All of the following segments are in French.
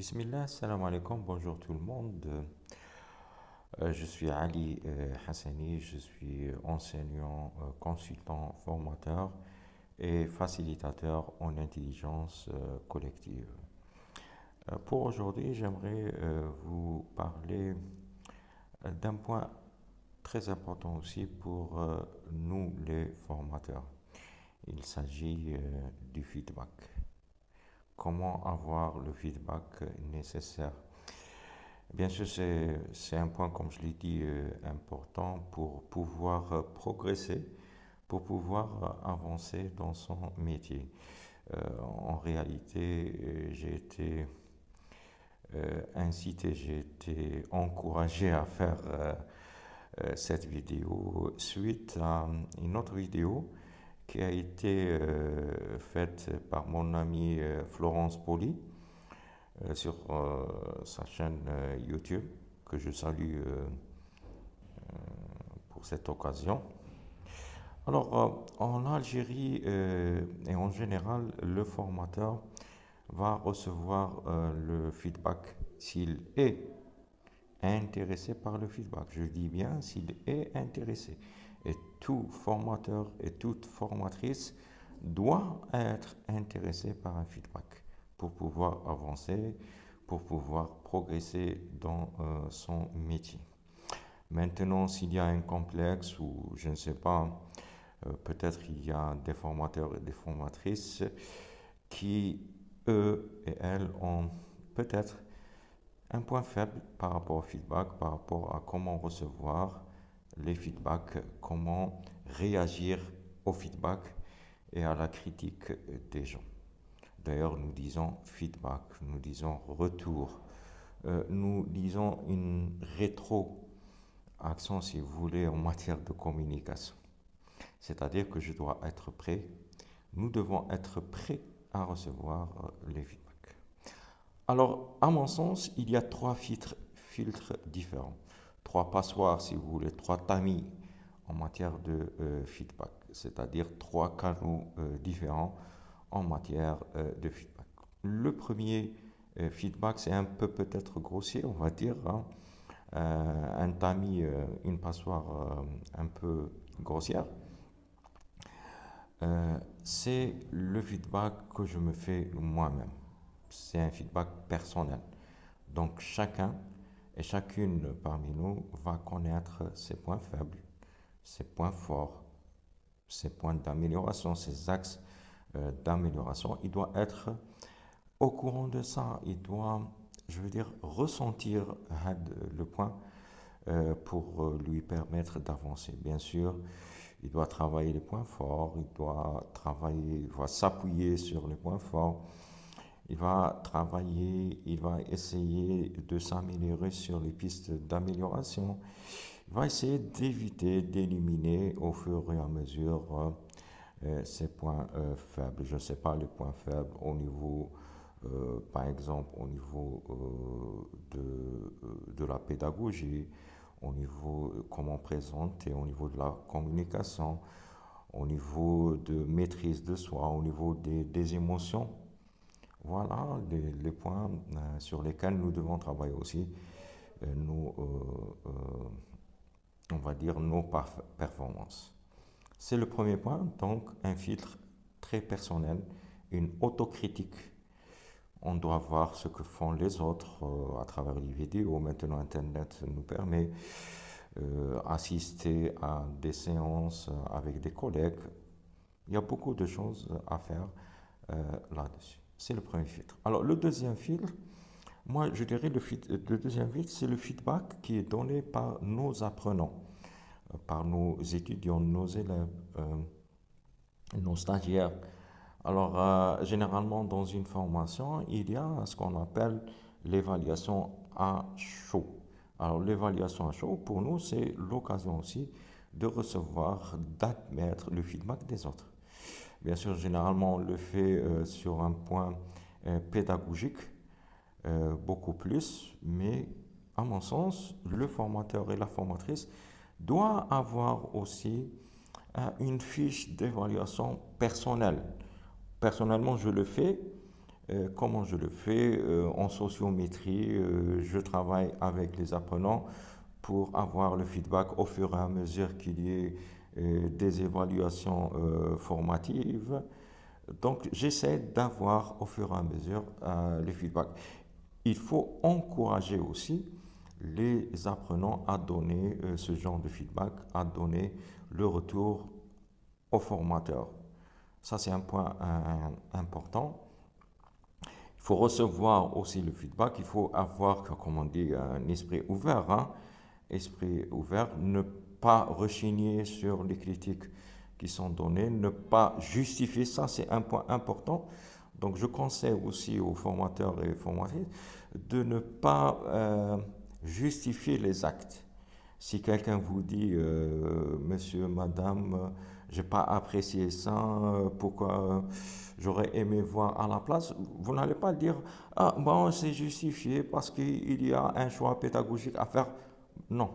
Bismillah, salam alaikum, bonjour tout le monde. Je suis Ali Hassani, je suis enseignant, consultant, formateur et facilitateur en intelligence collective. Pour aujourd'hui, j'aimerais vous parler d'un point très important aussi pour nous les formateurs. Il s'agit du feedback. Comment avoir le feedback nécessaire? Bien sûr, c'est un point, comme je l'ai dit, important pour pouvoir progresser, pour pouvoir avancer dans son métier. En réalité, j'ai été incité, j'ai été encouragé à faire cette vidéo suite à une autre vidéo qui a été faite par mon ami Florence Poli sur sa chaîne YouTube, que je salue pour cette occasion. Alors, en Algérie et en général, le formateur va recevoir le feedback s'il est intéressé par le feedback. Je dis bien s'il est intéressé. Et tout formateur et toute formatrice doit être intéressé par un feedback pour pouvoir avancer, pour pouvoir progresser dans son métier. Maintenant, s'il y a un complexe ou je ne sais pas, peut-être il y a des formateurs et des formatrices qui, eux et elles, ont peut-être un point faible par rapport au feedback, par rapport à comment recevoir les feedbacks, comment réagir au feedback et à la critique des gens. D'ailleurs, nous disons feedback, nous disons retour, nous disons une rétroaction, si vous voulez, en matière de communication. C'est-à-dire que je dois être prêt, nous devons être prêts à recevoir les feedbacks. Alors, à mon sens, il y a trois filtres différents, trois passoires, si vous voulez, trois tamis en matière de feedback, c'est-à-dire trois canaux différents en matière de feedback. Le premier feedback, c'est un peu peut-être grossier, on va dire, hein, un tamis, une passoire un peu grossière. C'est le feedback que je me fais moi-même. C'est un feedback personnel. Donc chacun et chacune parmi nous va connaître ses points faibles, ses points forts, ses points d'amélioration, ses axes d'amélioration. Il doit être au courant de ça. Il doit, je veux dire, ressentir le point pour lui permettre d'avancer. Bien sûr, il doit travailler les points forts, il doit travailler, il va s'appuyer sur les points forts, il va travailler, il va essayer de s'améliorer sur les pistes d'amélioration, il va essayer d'éviter, d'éliminer au fur et à mesure ces points faibles. Je ne sais pas les points faibles au niveau, par exemple, au niveau de la pédagogie, au niveau comment présenter, au niveau de la communication, au niveau de maîtrise de soi, au niveau des émotions. Voilà les points sur lesquels nous devons travailler aussi, nous, on va dire, nos performances. C'est le premier point, donc un filtre très personnel, une autocritique. On doit voir ce que font les autres à travers les vidéos. Maintenant, Internet nous permet assister à des séances avec des collègues. Il y a beaucoup de choses à faire là-dessus. C'est le premier filtre. Alors, le deuxième filtre, moi, je dirais le deuxième filtre, c'est le feedback qui est donné par nos apprenants, par nos étudiants, nos élèves, nos stagiaires. Alors, généralement, dans une formation, il y a ce qu'on appelle l'évaluation à chaud. Alors, l'évaluation à chaud, pour nous, c'est l'occasion aussi de recevoir, d'admettre le feedback des autres. Bien sûr, généralement, on le fait sur un point pédagogique, beaucoup plus, mais à mon sens, le formateur et la formatrice doivent avoir aussi une fiche d'évaluation personnelle. Personnellement, je le fais Comment je le fais? En sociométrie, je travaille avec les apprenants pour avoir le feedback au fur et à mesure qu'il y ait des évaluations formatives. Donc, j'essaie d'avoir au fur et à mesure les feedbacks. Il faut encourager aussi les apprenants à donner ce genre de feedback, à donner le retour au formateur. Ça, c'est un point important. Il faut recevoir aussi le feedback. Il faut avoir, comme on dit, un esprit ouvert. Hein. Esprit ouvert, ne pas rechigner sur les critiques qui sont données, ne pas justifier. Ça, c'est un point important. Donc, je conseille aussi aux formateurs et formatrices de ne pas justifier les actes. Si quelqu'un vous dit, monsieur, madame, j'ai pas apprécié ça, pourquoi j'aurais aimé voir à la place, vous n'allez pas dire, ah bon, c'est justifié parce qu'il y a un choix pédagogique à faire. Non,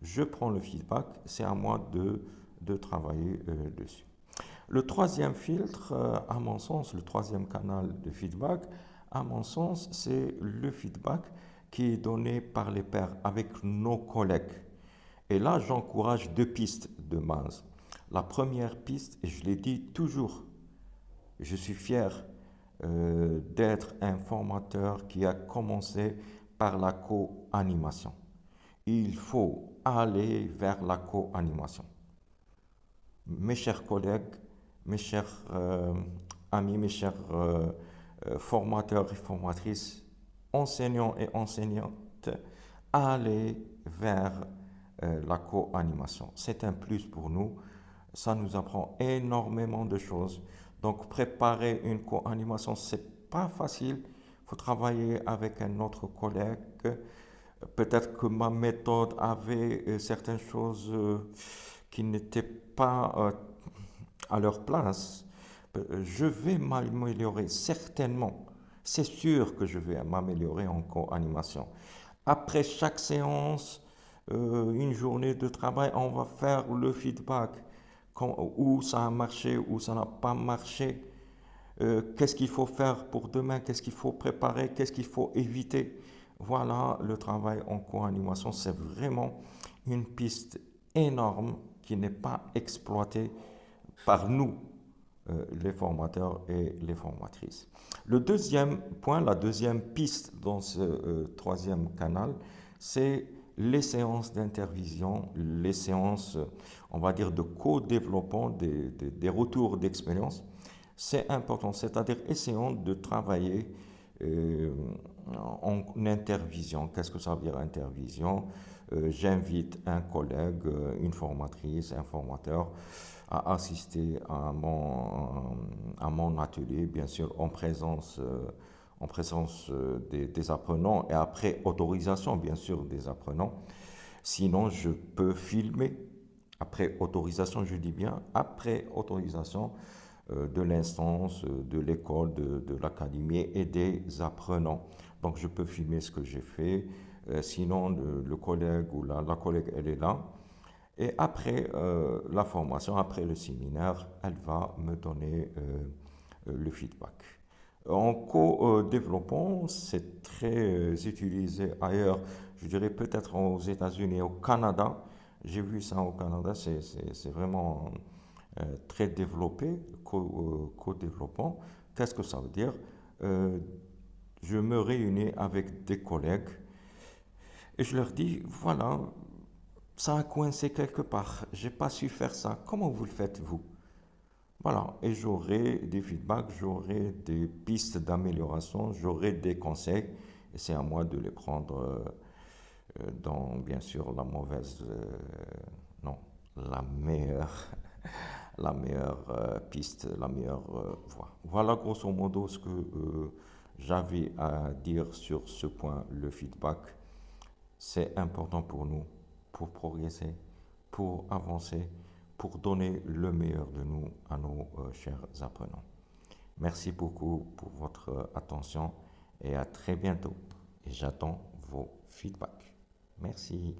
je prends le feedback, c'est à moi de travailler dessus. Le troisième filtre, à mon sens, le troisième canal de feedback, à mon sens, c'est le feedback qui est donné par les pairs avec nos collègues. Et là, j'encourage deux pistes de base. La première piste, et je l'ai dit toujours, je suis fier d'être un formateur qui a commencé par la co-animation. Il faut aller vers la co-animation. Mes chers collègues, mes chers amis, mes chers formateurs et formatrices, enseignants et enseignantes, allez vers la co-animation. C'est un plus pour nous. Ça nous apprend énormément de choses. Donc, préparer une co-animation, c'est pas facile. Il faut travailler avec un autre collègue. Peut-être que ma méthode avait certaines choses qui n'étaient pas à leur place. Je vais m'améliorer certainement. C'est sûr que je vais m'améliorer en co-animation. Après chaque séance, une journée de travail, on va faire le feedback. Où ça a marché, où ça n'a pas marché. Qu'est-ce qu'il faut faire pour demain, qu'est-ce qu'il faut préparer, qu'est-ce qu'il faut éviter. Voilà, le travail en co-animation, c'est vraiment une piste énorme qui n'est pas exploitée par nous, les formateurs et les formatrices. Le deuxième point, la deuxième piste dans ce troisième canal, c'est les séances d'intervision, les séances, on va dire, de co-développement des retours d'expérience. C'est important, c'est-à-dire essayons de travailler en intervision. Qu'est-ce que ça veut dire intervision? J'invite un collègue, une formatrice, un formateur à assister à mon atelier, bien sûr en présence des apprenants et après autorisation, bien sûr, des apprenants. Sinon, je peux filmer. Après autorisation, je dis bien, après autorisation de l'instance, de l'école, de l'académie et des apprenants. Donc, je peux filmer ce que j'ai fait. Sinon, le collègue ou la collègue, elle est là. Et après la formation, après le séminaire, elle va me donner le feedback. En co-développement, c'est très utilisé ailleurs. Je dirais peut-être aux États-Unis et au Canada. J'ai vu ça au Canada, c'est vraiment très développé, co-développement. Qu'est-ce que ça veut dire? Euh, je me réunis avec des collègues et je leur dis, voilà, ça a coincé quelque part, j'ai pas su faire ça. Comment vous le faites, vous? Voilà, et j'aurai des feedbacks, j'aurai des pistes d'amélioration, j'aurai des conseils, et c'est à moi de les prendre dans, bien sûr, la mauvaise, non, la meilleure, la meilleure piste, la meilleure voie. Voilà grosso modo ce que j'avais à dire sur ce point, le feedback. C'est important pour nous, pour progresser, pour avancer, pour donner le meilleur de nous à nos chers apprenants. Merci beaucoup pour votre attention et à très bientôt. Et j'attends vos feedbacks. Merci.